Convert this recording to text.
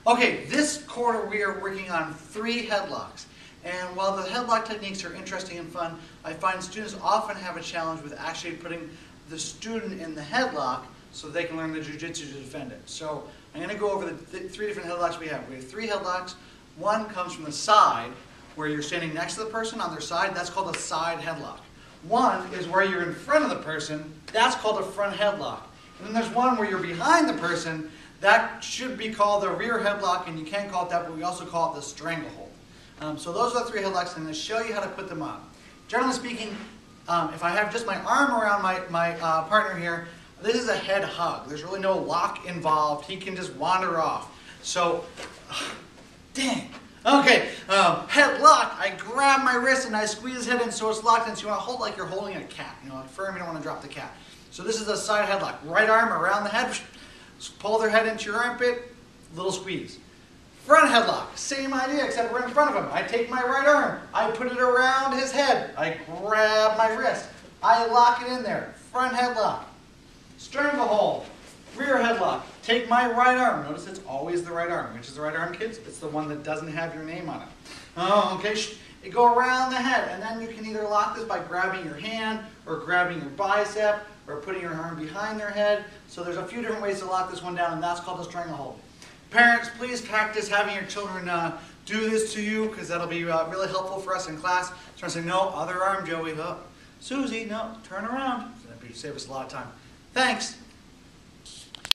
Okay, this quarter we are working on 3 headlocks. And while the headlock techniques are interesting and fun, I find students often have a challenge with actually putting the student in the headlock so they can learn the jiu-jitsu to defend it. So I'm going to go over the 3 different headlocks we have. We have 3 headlocks. One comes from the side, where you're standing next to the person on their side. That's called a side headlock. One is where you're in front of the person. That's called a front headlock. And then there's one where you're behind the person. That should be called the rear headlock, and you can call it that, but we also call it the stranglehold. So those are the 3 headlocks, and I'm going to show you how to put them on. Generally speaking, if I have just my arm around my partner here, this is a head hug. There's really no lock involved. He can just wander off. So, dang. Okay, headlock. I grab my wrist and I squeeze his head in so it's locked in. So you want to hold like you're holding a cat. You know, like firm. You don't want to drop the cat. So this is a side headlock. Right arm around the head. Pull their head into your armpit. Little squeeze. Front headlock, same idea, except we're in front of him. I take my right arm, I put it around his head, I grab my wrist, I lock it in there. Front headlock. Stranglehold, rear headlock. Take my right arm. Notice it's always the right arm. Which is the right arm, kids? It's the one that doesn't have your name on it. Oh, okay. You go around the head, and then you can either lock this by grabbing your hand, or grabbing your bicep, or putting your arm behind their head. So there's a few different ways to lock this one down, and that's called a stranglehold. Parents, please practice having your children do this to you, because that'll be really helpful for us in class. So I say, no, other arm, Joey. Oh, Susie, no, turn around. That'd save us a lot of time. Thanks.